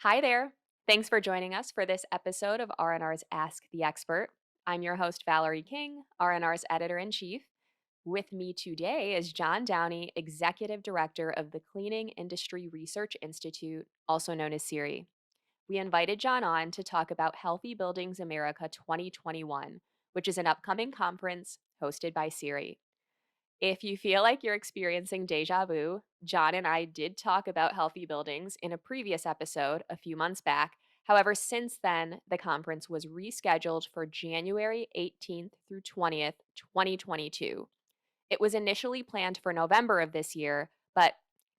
Hi there. Thanks for joining us for this episode of RNR's Ask the Expert. I'm your host, Valerie King, RNR's editor in chief. With me today is John Downey, Executive Director of the Cleaning Industry Research Institute, also known as CIRI. We invited John on to talk about Healthy Buildings America 2021, which is an upcoming conference hosted by CIRI. If you feel like you're experiencing deja vu, John and I did talk about healthy buildings in a previous episode a few months back. However, since then, the conference was rescheduled for January 18th through 20th, 2022. It was initially planned for November of this year, but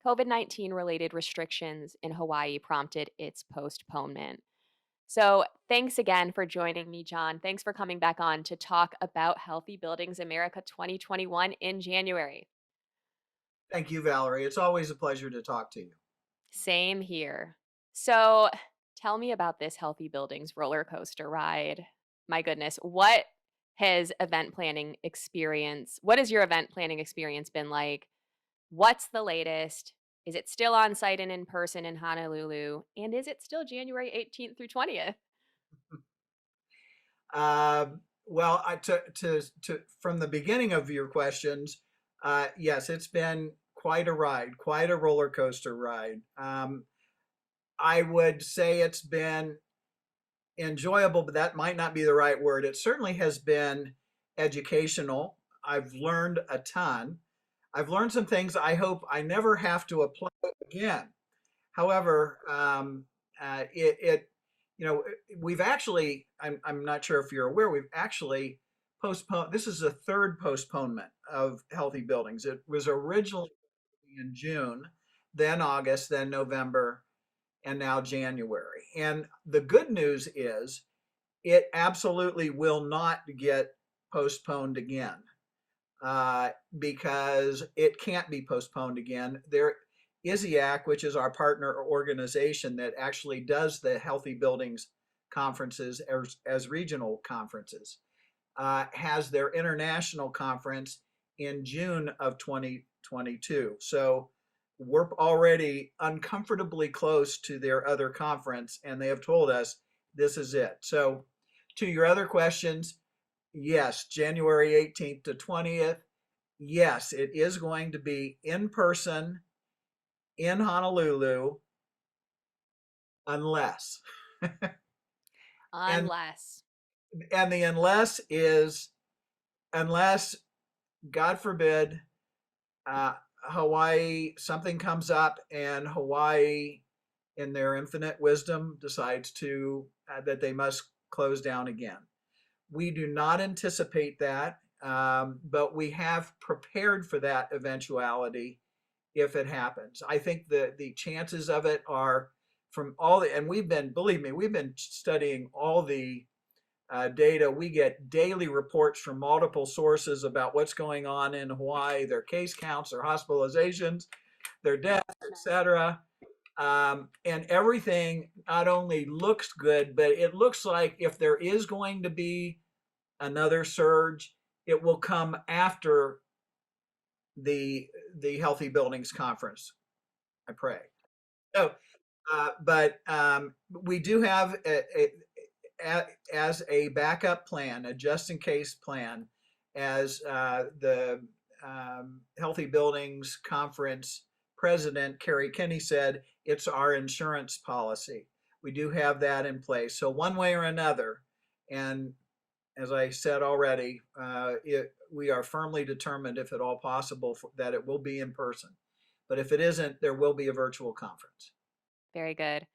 COVID-19 related restrictions in Hawaii prompted its postponement. So, thanks again for joining me, John. Thanks for coming back on to talk about Healthy Buildings America 2021 in January. Thank you, Valerie. It's always a pleasure to talk to you. Same here. So, tell me about this Healthy Buildings roller coaster ride. My goodness, what has your event planning experience been like? What's the latest? Is it still on site and in person in Honolulu? And is it still January 18th through 20th? Well, from the beginning of your questions, yes, it's been quite a ride, quite a roller coaster ride. I would say it's been enjoyable, but that might not be the right word. It certainly has been educational. I've learned a ton. I've learned some things I hope I never have to apply again. However, you know, we've actually, I'm not sure if you're aware, we've actually postponed, this is the third postponement of Healthy Buildings. It was originally in June, then August, then November, and now January. And the good news is it absolutely will not get postponed again because it can't be postponed again. There, ISIAC, which is our partner organization that actually does the Healthy Buildings conferences as regional conferences, has their international conference in June of 2022. So we're already uncomfortably close to their other conference, and they have told us this is it. So, to your other questions, yes, January 18th to 20th. Yes, it is going to be in person in Honolulu, unless. and Unless. and the unless is unless, God forbid, uh, Hawaii, something comes up and Hawaii, in their infinite wisdom, decides to that they must close down again. We do not anticipate that, but we have prepared for that eventuality if it happens. I think the chances of it are from all the, and believe me, we've been studying all the data. We get daily reports from multiple sources about what's going on in Hawaii, their case counts, their hospitalizations, their deaths, etc. And everything not only looks good, but it looks like if there is going to be another surge, it will come after the Healthy Buildings Conference. I pray. So, but we do have as a backup plan, a just in case plan, as the Healthy Buildings Conference president, Kerry Kinney, said, it's our insurance policy. We do have that in place. So, one way or another, and as I said already, we are firmly determined, if at all possible, that it will be in person. But if it isn't, there will be a virtual conference. Very good.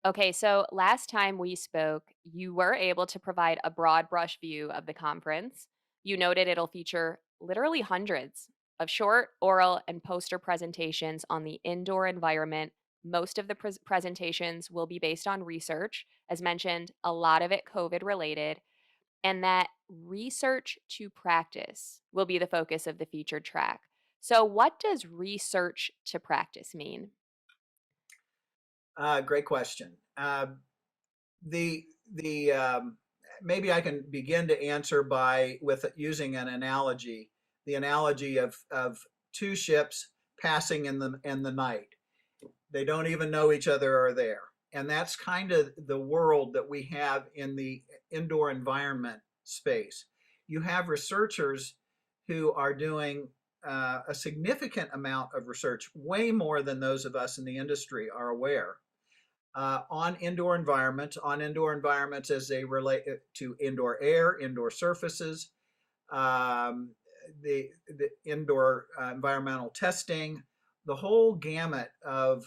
Okay, so last time we spoke, you were able to provide a broad brush view of the conference. You noted it'll feature literally hundreds of short, oral, and poster presentations on the indoor environment. Most of the presentations will be based on research, as mentioned, a lot of it COVID related, and that research to practice will be the focus of the featured track. So, what does research to practice mean? Great question. The the Maybe I can begin to answer by with using an analogy, the analogy of two ships passing in the night. They don't even know each other are there. And that's kind of the world that we have in the indoor environment space. You have researchers who are doing a significant amount of research, way more than those of us in the industry are aware, on indoor environments as they relate to indoor air, indoor surfaces, um, the indoor environmental testing, the whole gamut of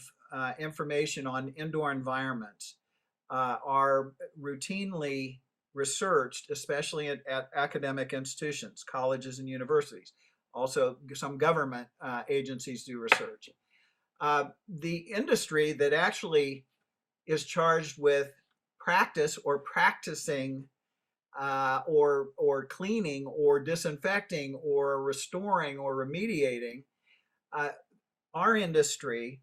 information on indoor environments are routinely researched, especially at academic institutions, colleges and universities. Also, some government agencies do research. The industry that actually is charged with practice or practicing or cleaning or disinfecting or restoring or remediating, uh, our industry,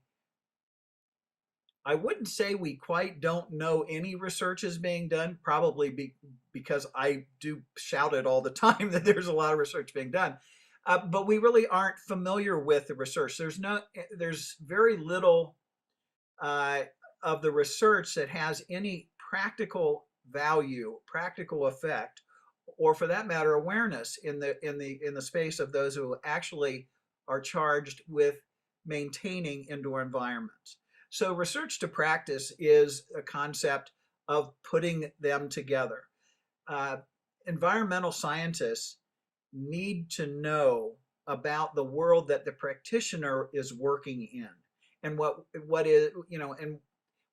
I wouldn't say we quite don't know any research is being done, probably because I do shout it all the time that there's a lot of research being done. But we really aren't familiar with the research. There's very little uh, of the research that has any practical value, practical effect, or for that matter, awareness in the space of those who actually are charged with maintaining indoor environments. So research to practice is a concept of putting them together. Uh, Environmental scientists need to know about the world that the practitioner is working in, and what is, and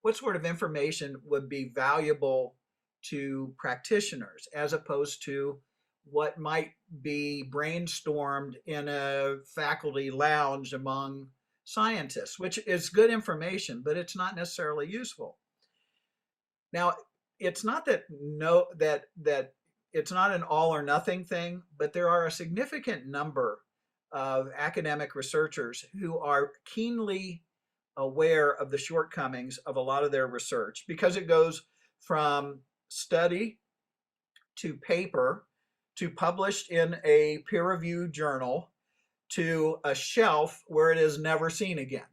what sort of information would be valuable to practitioners as opposed to what might be brainstormed in a faculty lounge among scientists, which is good information, but it's not necessarily useful. Now, it's not that no that it's not an all or nothing thing, but there are a significant number of academic researchers who are keenly aware of the shortcomings of a lot of their research because it goes from study to paper to published in a peer-reviewed journal to a shelf where it is never seen again.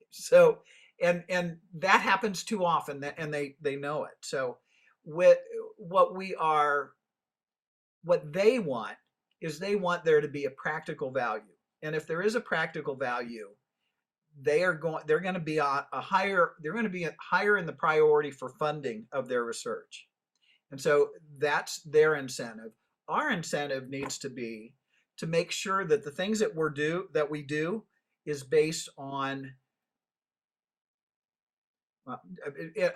So, and that happens too often, and they know it. So, with what we are, what they want is they want there to be a practical value, and if there is a practical value, they're going to be a higher they're going to be higher in the priority for funding of their research, and so that's their incentive. Our incentive needs to be to make sure that the things that we do is based on, well,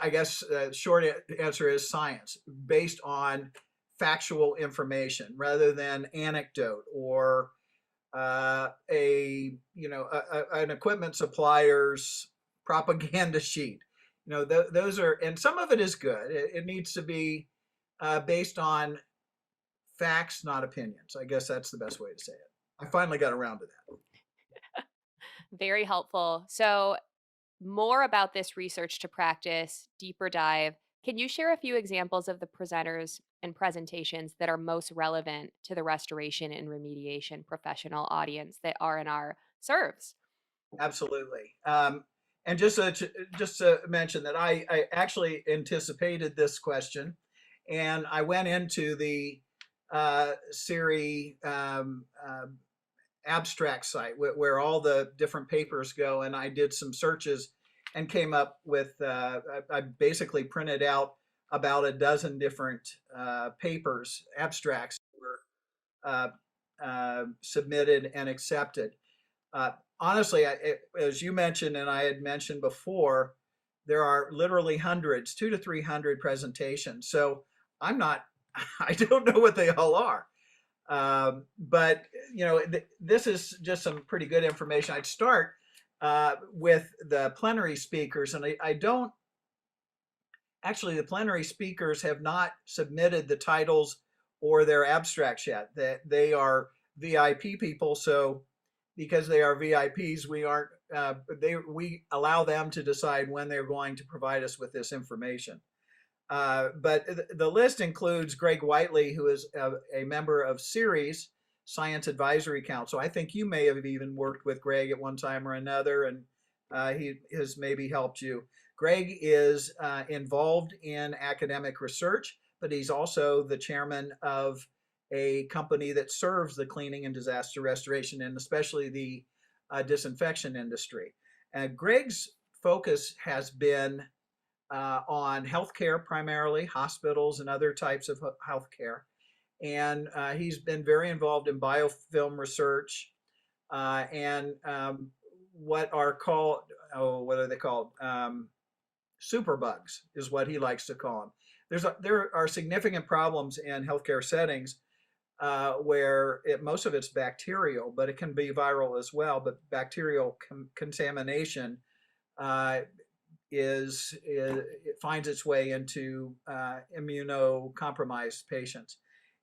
I guess short answer is science, based on factual information rather than anecdote or an equipment supplier's propaganda sheet. Those are, and some of it is good. It needs to be based on facts, not opinions. I guess that's the best way to say it. I finally got around to that. Very helpful. So, more about this research to practice, deeper dive. Can you share a few examples of the presenters and presentations that are most relevant to the restoration and remediation professional audience that R&R serves? Absolutely. And just to mention that I actually anticipated this question, and I went into the CIRI abstract site where all the different papers go, and I did some searches and came up with I basically printed out about a dozen different papers, abstracts that were submitted and accepted. Uh, Honestly, as you mentioned and I had mentioned before, there are literally hundreds, 200 to 300 presentations. So I'm not, I don't know what they all are. But this is just some pretty good information. I'd start with the plenary speakers, and I don't actually. The plenary speakers have not submitted the titles or their abstracts yet. They are VIP people, so because they are VIPs, we aren't. We allow them to decide when they're going to provide us with this information. But the list includes Greg Whiteley, who is a member of CIRI's Science Advisory Council. I think you may have even worked with Greg at one time or another, and he has maybe helped you. Greg is involved in academic research, but he's also the chairman of a company that serves the cleaning and disaster restoration and especially the disinfection industry. Greg's focus has been on healthcare primarily, hospitals and other types of healthcare. And he's been very involved in biofilm research and what are called, oh, what are they called? Superbugs is what he likes to call them. There are significant problems in healthcare settings where most of it's bacterial, but it can be viral as well. But bacterial contamination it finds its way into immunocompromised patients.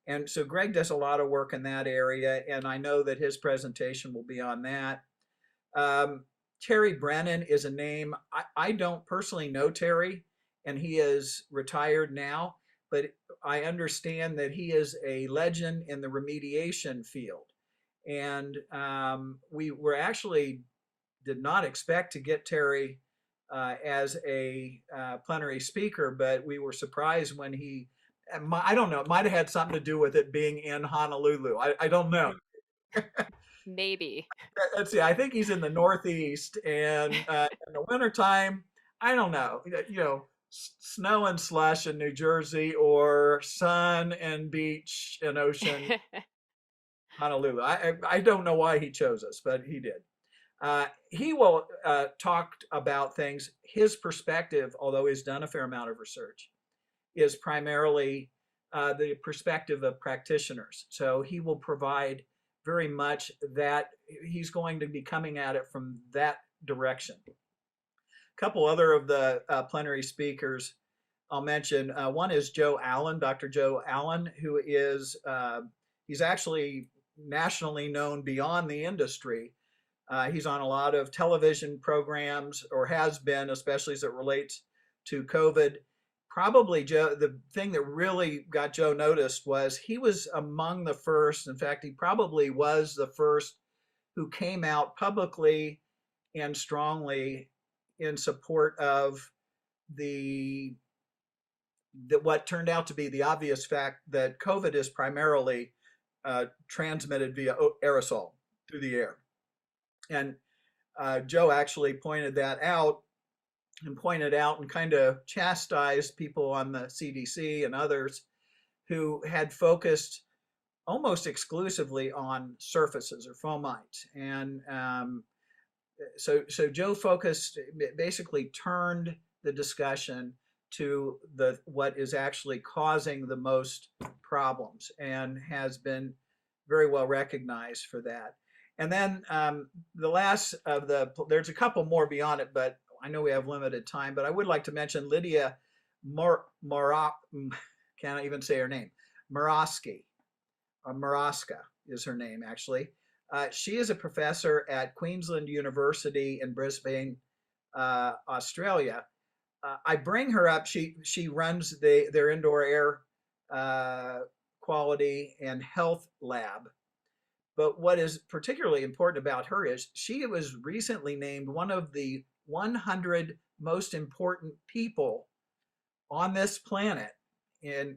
And so Greg does a lot of work in that area, and I know that his presentation will be on that. Terry Brennan is a name. I don't personally know Terry, and he is retired now, but I understand that he is a legend in the remediation field. And we were actually did not expect to get Terry as a plenary speaker, but we were surprised when he, I don't know, it might have had something to do with it being in Honolulu. I don't know. Maybe. Let's see, I think he's in the Northeast, and in the wintertime, I don't know, snow and slush in New Jersey or sun and beach and ocean, Honolulu. I don't know why he chose us, but he did. He will talk about things. His perspective, although he's done a fair amount of research, is primarily the perspective of practitioners. So he will provide very much that he's going to be coming at it from that direction. A couple other of the plenary speakers I'll mention. One is Joe Allen, Dr. Joe Allen, who is he's actually nationally known beyond the industry. He's on a lot of television programs, or has been, especially as it relates to COVID. Probably Joe, the thing that really got Joe noticed was he was among the first, in fact, he probably was the first who came out publicly and strongly in support of what turned out to be the obvious fact that COVID is primarily transmitted via aerosol through the air. And Joe actually pointed out and kind of chastised people on the CDC and others who had focused almost exclusively on surfaces or fomites. And so Joe basically turned the discussion to what is actually causing the most problems, and has been very well recognized for that. And then the last of there's a couple more beyond it, but I know we have limited time, but I would like to mention Lydia can't even say her name, Murawski, or Muraska is her name actually. She is a professor at Queensland University in Brisbane, Australia. I bring her up. She runs their indoor air quality and health lab. But what is particularly important about her is she was recently named one of the 100 most important people on this planet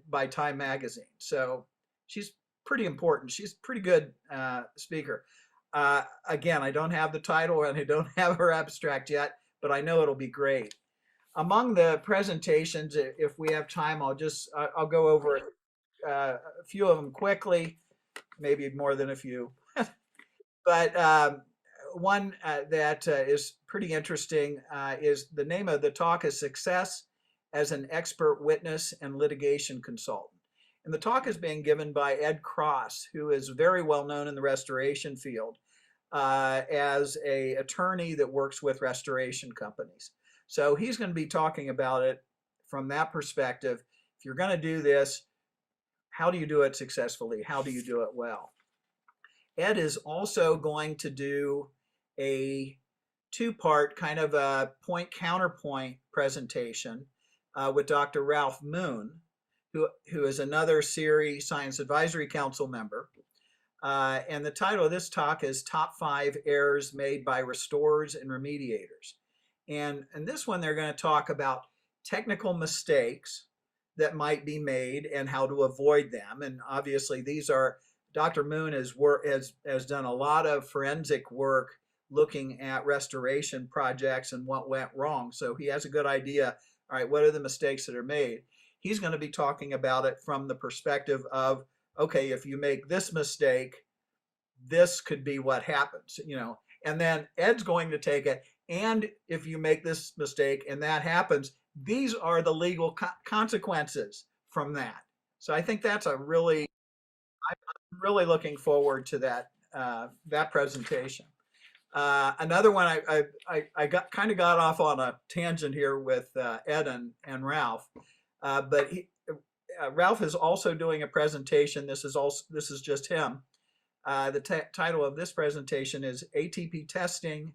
by Time magazine. So she's pretty important. She's a pretty good speaker. Again, I don't have the title and I don't have her abstract yet, but I know it'll be great. Among the presentations, if we have time, I'll go over a few of them quickly, maybe more than a few. But one that is pretty interesting is the name of the talk is Success as an Expert Witness and Litigation Consultant. And the talk is being given by Ed Cross, who is very well known in the restoration field as an attorney that works with restoration companies. So he's going to be talking about it from that perspective. If you're going to do this, how do you do it successfully? How do you do it well? Ed is also going to do a two-part kind of a point-counterpoint presentation with Dr. Ralph Moon, who is another CIRI Science Advisory Council member. And the title of this talk is Top 5 Errors Made by Restorers and Remediators. And this one, they're going to talk about technical mistakes that might be made and how to avoid them. And obviously, these are Dr. Moon has done a lot of forensic work looking at restoration projects and what went wrong. So he has a good idea. All right, what are the mistakes that are made? He's going to be talking about it from the perspective of, okay, if you make this mistake, this could be what happens, And then Ed's going to take it, and if you make this mistake and that happens, these are the legal consequences from that. So I think that's I'm really looking forward to that presentation. Another one, I got off on a tangent here with Ed and Ralph, but Ralph is also doing a presentation. This is just him. The title of this presentation is ATP Testing,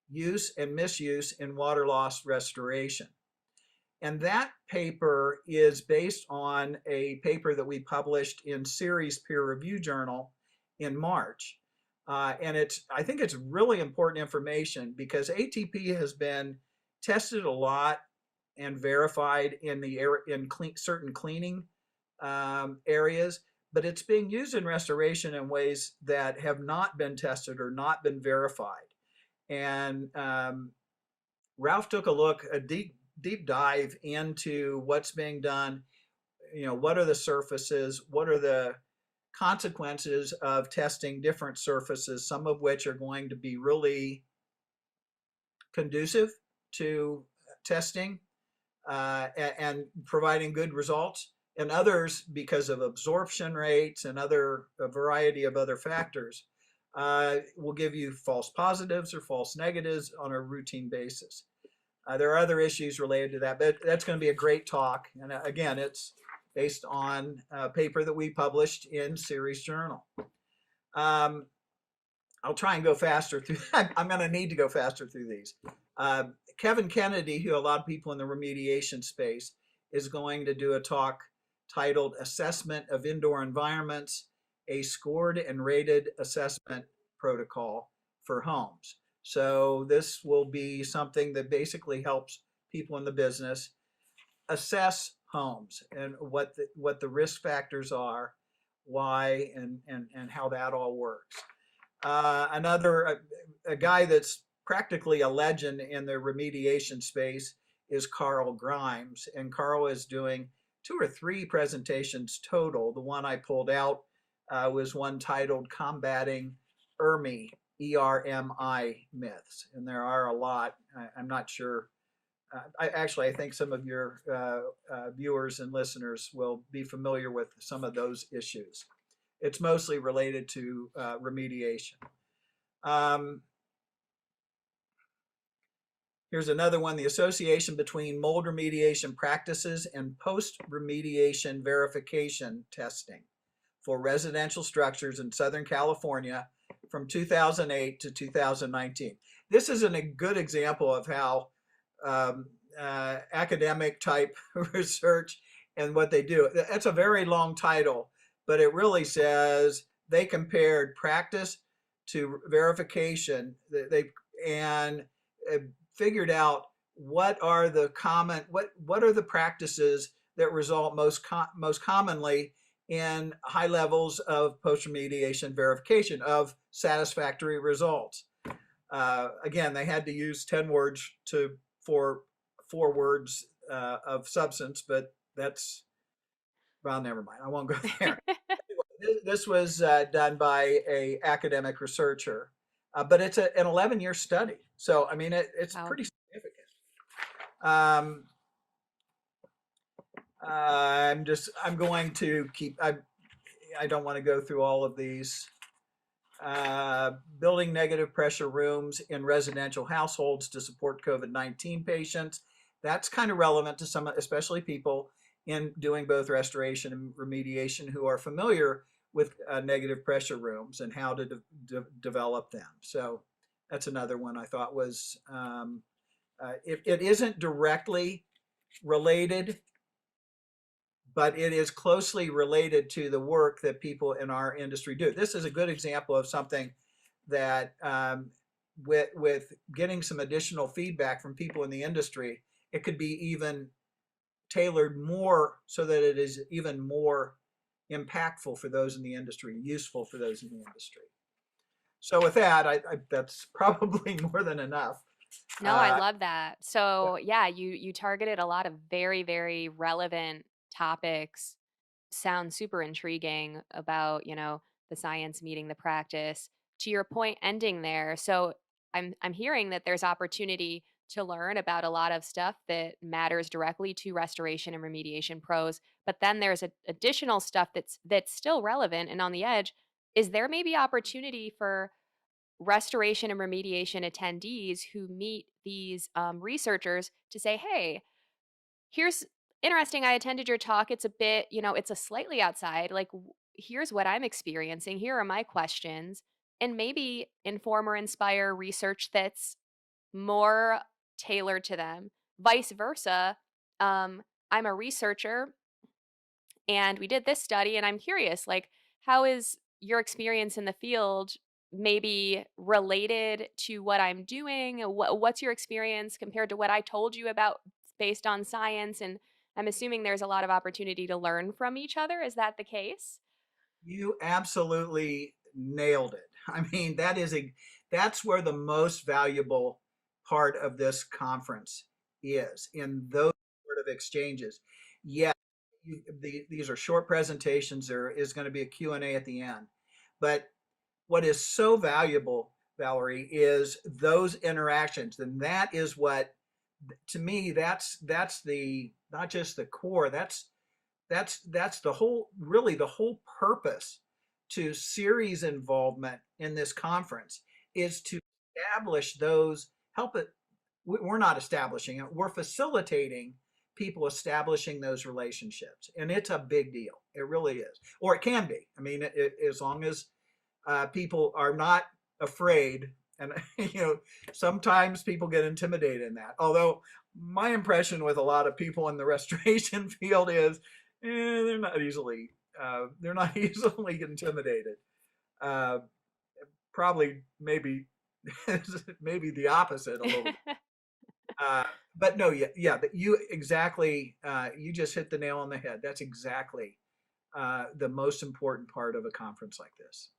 Use and Misuse in Water Loss Restoration. And that paper is based on a paper that we published in CIRI's peer review journal in March. And I think it's really important information because ATP has been tested a lot and verified in certain cleaning areas, but it's being used in restoration in ways that have not been tested or not been verified. And Ralph took a deep dive into what's being done. What are the surfaces? What are the consequences of testing different surfaces, some of which are going to be really conducive to testing and providing good results, and others, because of absorption rates and a variety of other factors, will give you false positives or false negatives on a routine basis. There are other issues related to that, but that's going to be a great talk. And again, it's based on a paper that we published in CIRI's journal. I'll try and go faster through that. I'm going to need to go faster through these. Kevin Kennedy, who a lot of people in the remediation space, is going to do a talk titled Assessment of Indoor Environments, a Scored and Rated Assessment Protocol for Homes. So this will be something that basically helps people in the business assess homes and what the risk factors are, why, and how that all works. A guy that's practically a legend in the remediation space is Carl Grimes, and Carl is doing 2 or 3 presentations total. The one I pulled out was one titled Combating ERMI, ERMI Myths, and there are a lot. I'm not sure. I think some of your viewers and listeners will be familiar with some of those issues. It's mostly related to remediation. Here's another one, the association between mold remediation practices and post-remediation verification testing for residential structures in Southern California from 2008 to 2019. This is a good example of how academic type research and what they do. That's a very long title, but it really says they compared practice to verification. And figured out what are the practices that result most commonly in high levels of post-remediation verification of satisfactory results. Again, they had to use 10 words for 4 words of substance, but well, never mind. I won't go there. This was done by an academic researcher, but it's an 11-year study. So, I mean, it's Wow. pretty significant. I'm going to keep, I don't want to go through all of these. Building negative pressure rooms in residential households to support COVID-19 patients. That's kind of relevant to some, especially people in doing both restoration and remediation who are familiar with negative pressure rooms and how to develop them. So that's another one I thought was, it isn't directly related, but it is closely related to the work that people in our industry do. This is a good example of something that with getting some additional feedback from people in the industry, it could be even tailored more so that it is even more impactful for those in the industry, useful for those in the industry. So with that, that's probably more than enough. No, I Uh, love that. So, yeah, you targeted a lot of very, very relevant topics. Sounds super intriguing about, the science meeting the practice. To your point ending there, so I'm hearing that there's opportunity to learn about a lot of stuff that matters directly to restoration and remediation pros, but then there's additional stuff that's still relevant and on the edge. Is there maybe opportunity for restoration and remediation attendees who meet these researchers to say, hey, here's interesting. I attended your talk. It's a bit, it's a slightly outside. Like, here's what I'm experiencing. Here are my questions. And maybe inform or inspire research that's more tailored to them. Vice versa. I'm a researcher and we did this study and I'm curious, like, how is your experience in the field maybe related to what I'm doing? What's your experience compared to what I told you about based on science? And I'm assuming there's a lot of opportunity to learn from each other. Is that the case? you absolutely nailed it. I mean, that's where the most valuable part of this conference is in those sort of exchanges. Yeah, these are short presentations. There is going to be a Q&A at the end. But what is so valuable, Valerie, is those interactions. And that is what, to me, that's the not just the core, that's the whole, really the whole purpose to CIRI's involvement in this conference is to establish those, help it. We're not establishing it, we're facilitating people establishing those relationships. And it's a big deal. It really is. Or it can be. I mean, as long as people are not afraid. And, sometimes people get intimidated in that. Although my impression with a lot of people in the restoration field is they're not easily intimidated. Uh, Probably maybe maybe the opposite a little bit. Uh, but no, yeah, you exactly. You just hit the nail on the head. That's exactly the most important part of a conference like this.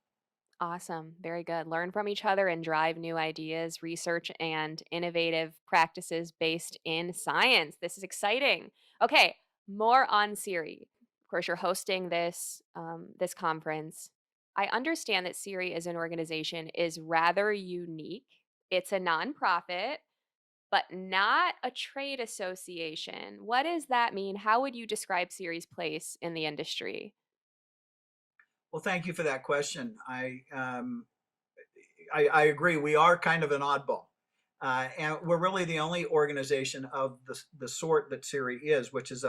Awesome. Very good. Learn from each other and drive new ideas, research, and innovative practices based in science. This is exciting. Okay, more on Siri. Of course, you're hosting this conference. I understand that Siri as an organization is rather unique. It's a nonprofit, but not a trade association. What does that mean? How would you describe Siri's place in the industry? Well, thank you for that question. I agree. We are kind of an oddball. And we're really the only organization of the sort that CIRI is, which is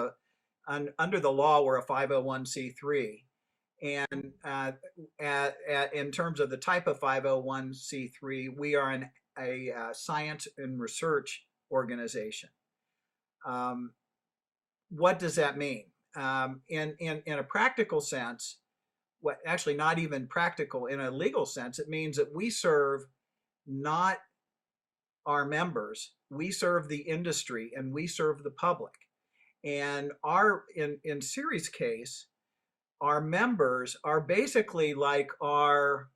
under the law, we're a 501c3. And in terms of the type of 501c3, we are a science and research organization. Um, what does that mean? In a practical sense, what actually not even practical in a legal sense, it means that we serve not our members, we serve the industry and we serve the public. And in CIRI's case, our members are basically like our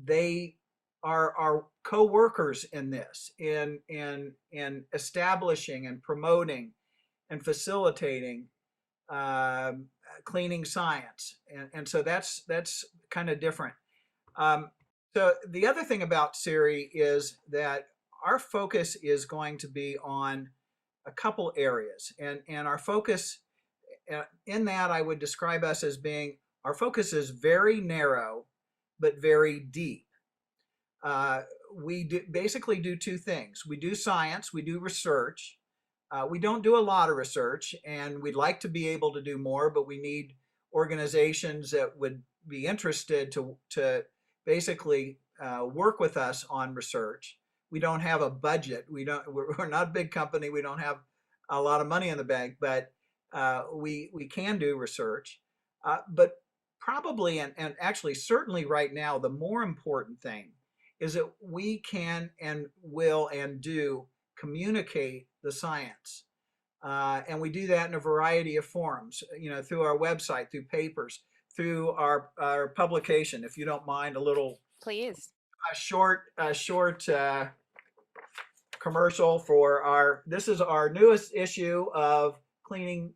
they are our co-workers in this, in establishing and promoting and facilitating um, cleaning science, and so that's kind of different. Um, so the other thing about CIRI is that our focus is going to be on a couple areas, and our focus in that I would describe us as being, our focus is very narrow but very deep. Uh, basically do two things. We do science, we do research. We don't do a lot of research, and we'd like to be able to do more, but we need organizations that would be interested to basically work with us on research. We don't have a budget. We're not a big company. We don't have a lot of money in the bank, but we can do research. But probably, and actually certainly right now, the more important thing is that we can and will and do communicate the science. And we do that in a variety of forms, through our website, through papers, through our publication. If you don't mind, Please. a short commercial for this is our newest issue of cleaning,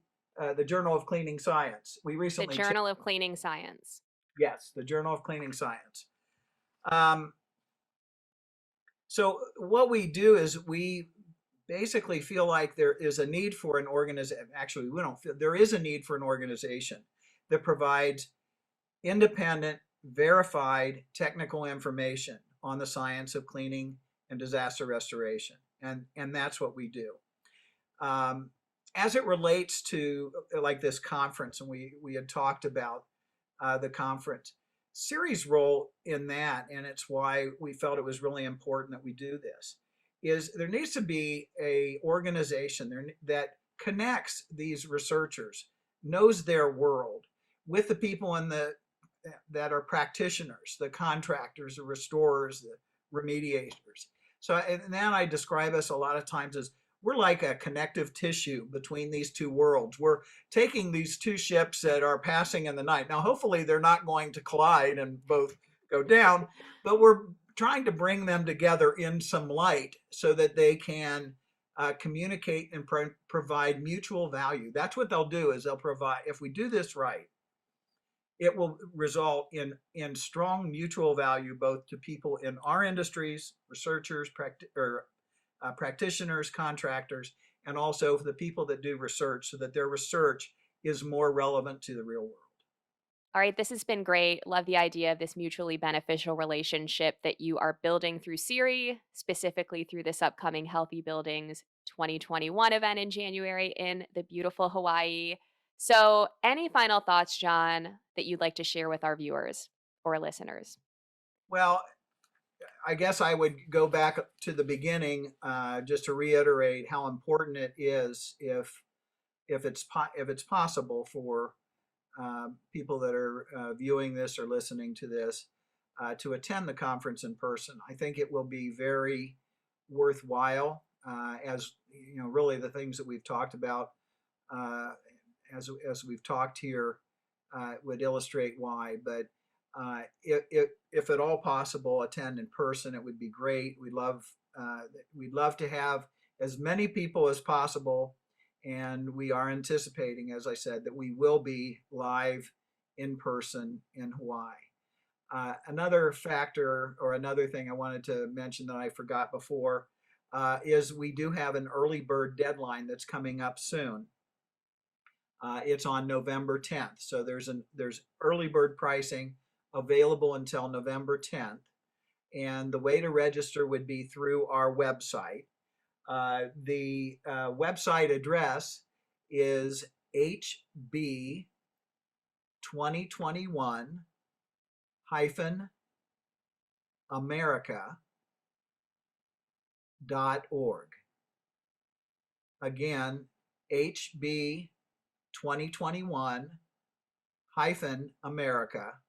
the Journal of Cleaning Science. We The recently Journal of Cleaning Science. yes, the Journal of Cleaning Science. Um, so what we do is we basically feel like there is a need for an organization. Actually, we don't feel there is a need for an organization that provides independent, verified technical information on the science of cleaning and disaster restoration. And that's what we do. As it relates to like this conference, and we had talked about the conference, CIRI's role in that, and it's why we felt it was really important that we do this, is there needs to be a organization there that connects these researchers, knows their world, with the people that are practitioners, the contractors, the restorers, the remediators. So, and then I describe us a lot of times as we're like a connective tissue between these two worlds. We're taking these two ships that are passing in the night. Now, hopefully, they're not going to collide and both go down, but we're trying to bring them together in some light so that they can communicate and provide mutual value. That's what they'll do, is they'll provide, if we do this right, it will result in strong mutual value both to people in our industries, researchers, practitioners, contractors, and also for the people that do research, so that their research is more relevant to the real world. All right, this has been great. Love the idea of this mutually beneficial relationship that you are building through CIRI, specifically through this upcoming Healthy Buildings 2021 event in January in the beautiful Hawaii. So, any final thoughts, John, that you'd like to share with our viewers or listeners? Well, I guess I would go back to the beginning, just to reiterate how important it is, if it's possible for people that are viewing this or listening to this, to attend the conference in person. I think it will be very worthwhile, as really the things that we've talked about, uh, as we've talked here, would illustrate why. But if at all possible, attend in person. It would be great. We'd love to have as many people as possible, and we are anticipating, as I said, that we will be live in person in Hawaii. Another factor, or another thing I wanted to mention that I forgot before, is we do have an early bird deadline that's coming up soon. It's on November 10th, so there's early bird pricing available until November 10th, and the way to register would be through our website. The website address is hb 2021 hyphen america.org. Again, hb 2021 hyphen america.org.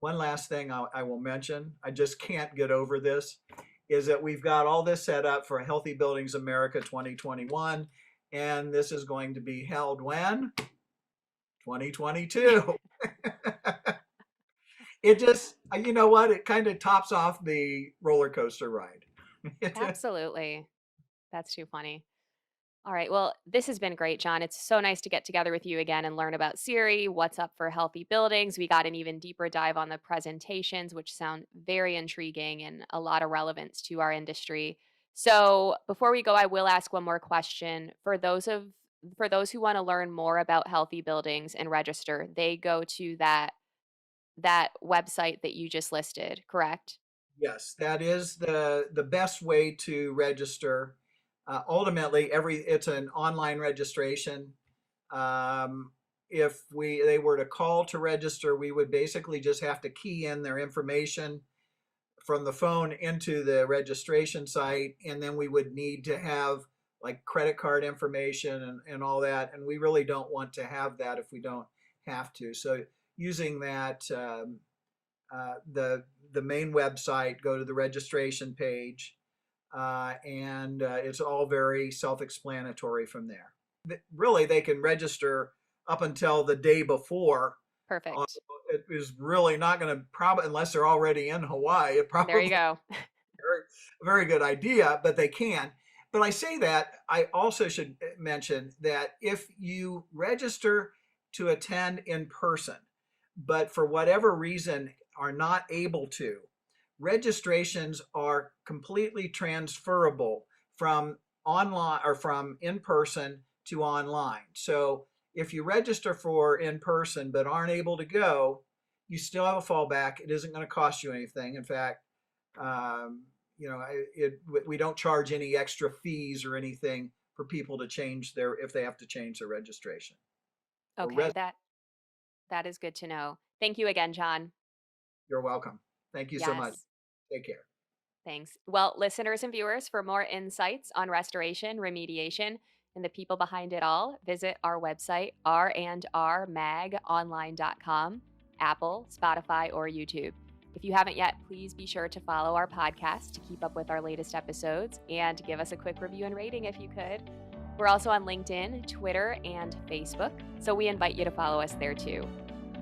One last thing I will mention, I just can't get over this, is that we've got all this set up for Healthy Buildings America 2021, and this is going to be held when? 2022. It just, you know what? It kind of tops off the roller coaster ride. Absolutely. That's too funny. All right. Well, this has been great, John. It's so nice to get together with you again and learn about CIRI, what's up for healthy buildings. We got an even deeper dive on the presentations, which sound very intriguing and a lot of relevance to our industry. So, before we go, I will ask one more question. For those who want to learn more about healthy buildings and register, they go to that website that you just listed, correct? Yes, that is the best way to register. Ultimately, it's an online registration. If they were to call to register, we would basically just have to key in their information from the phone into the registration site, and then we would need to have like credit card information and all that. And we really don't want to have that if we don't have to. So using that, the main website, go to the registration page, and it's all very self-explanatory from there. Really, they can register up until the day before. Perfect. It is really not going to probably, unless they're already in Hawaii, it There you probably go. very good idea, but they can. But I say that, I also should mention that if you register to attend in person, but for whatever reason are not able to, registrations are completely transferable from online or from in person to online. So if you register for in person but aren't able to go, you still have a fallback. It isn't going to cost you anything. In fact, um, we don't charge any extra fees or anything for people to change if they have to change their registration. Okay, that is good to know. Thank you again, John. You're welcome. Thank you so much. Yes. Take care. Thanks. Well, listeners and viewers, for more insights on restoration, remediation, and the people behind it all, visit our website, randrmagonline.com, Apple, Spotify, or YouTube. If you haven't yet, please be sure to follow our podcast to keep up with our latest episodes and give us a quick review and rating if you could. We're also on LinkedIn, Twitter, and Facebook, so we invite you to follow us there too.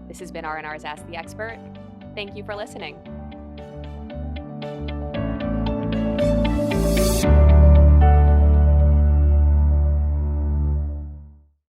This has been R&R's Ask the Expert. Thank you for listening.